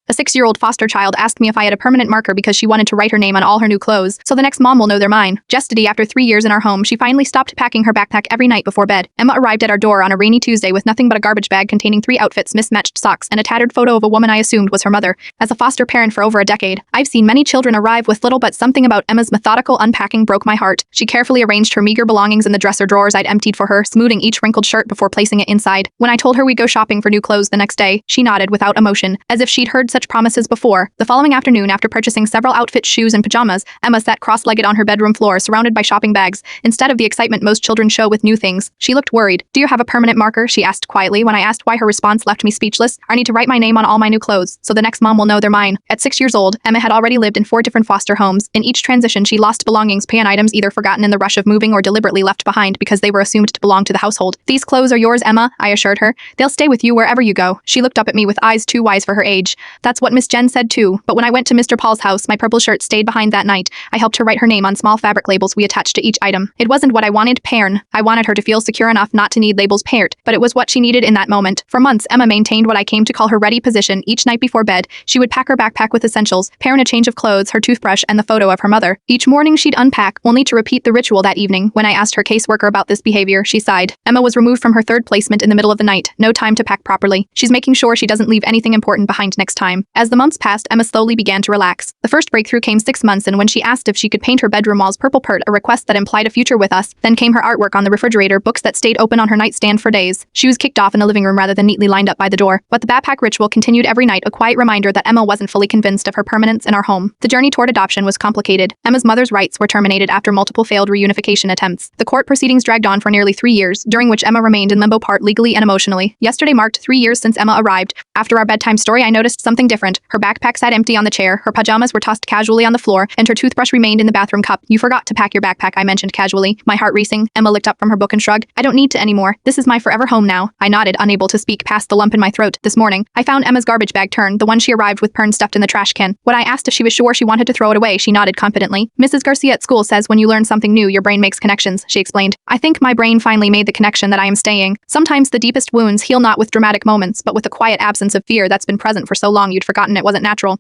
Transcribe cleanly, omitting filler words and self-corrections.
A 6-year-old foster child asked me if I had a permanent marker because she wanted to write her name on all her new clothes, so the next mom will know they're mine. Jestedy, after 3 years in our home, she finally stopped packing her backpack every night before bed. Emma arrived at our door on a rainy Tuesday with nothing but a garbage bag containing 3 outfits, mismatched socks, and a tattered photo of a woman I assumed was her mother. As a foster parent for over a decade, I've seen many children arrive with little, but something about Emma's methodical unpacking broke my heart. She carefully arranged her meager belongings in the dresser drawers I'd emptied for her, smoothing each wrinkled shirt before placing it inside. When I told her we'd go shopping for new clothes the next day, she nodded without emotion, as if she'd heard such promises before. The following afternoon, after purchasing several outfits, shoes, and pajamas, Emma sat cross-legged on her bedroom floor, surrounded by shopping bags, instead of the excitement most children show with new things. She looked worried. "Do you have a permanent marker?" she asked quietly. When I asked why, her response left me speechless. "I need to write my name on all my new clothes, so the next mom will know they're mine." At 6 years old, Emma had already lived in 4 different foster homes. In each transition, she lost belongings, pan items either forgotten in the rush of moving or deliberately left behind because they were assumed to belong to the household. "These clothes are yours, Emma," I assured her. "They'll stay with you wherever you go." She looked up at me with eyes too wise for her age. "That's what Miss Jen said too, but when I went to Mr. Paul's house, my purple shirt stayed behind that night. I helped her write her name on small fabric labels we attached to each item. It wasn't what I wanted, Pern. I wanted her to feel secure enough not to need labels paired, but it was what she needed in that moment." For months, Emma maintained what I came to call her ready position. Each night before bed, she would pack her backpack with essentials, Pern a change of clothes, her toothbrush, and the photo of her mother. Each morning she'd unpack, only to repeat the ritual that evening. When I asked her caseworker about this behavior, she sighed. Emma was removed from her 3rd placement in the middle of the night. No time to pack properly. She's making sure she doesn't leave anything important behind next time. As the months passed, Emma slowly began to relax. The first breakthrough came 6 months in when she asked if she could paint her bedroom walls purple pert, a request that implied a future with us. Then came her artwork on the refrigerator, books that stayed open on her nightstand for days. Shoes kicked off in the living room rather than neatly lined up by the door. But the backpack ritual continued every night, a quiet reminder that Emma wasn't fully convinced of her permanence in our home. The journey toward adoption was complicated. Emma's mother's rights were terminated after multiple failed reunification attempts. The court proceedings dragged on for nearly 3 years, during which Emma remained in limbo, part legally and emotionally. Yesterday marked 3 years since Emma arrived. After our bedtime story, I noticed something different. Her backpack sat empty on the chair, her pajamas were tossed casually on the floor, and her toothbrush remained in the bathroom cup. "You forgot to pack your backpack," I mentioned casually, my heart racing. Emma looked up from her book and shrugged. "I don't need to anymore. This is my forever home now." I nodded, unable to speak past the lump in my throat. This morning, I found Emma's garbage bag turned, the one she arrived with, Pern stuffed in the trash can. When I asked if she was sure she wanted to throw it away, she nodded confidently. "Mrs. Garcia at school says when you learn something new, your brain makes connections," she explained. I think my brain finally made the connection that I am staying. Sometimes the deepest wounds heal not with dramatic moments, but with the quiet absence of fear that's been present for so long you'd forgotten it wasn't natural.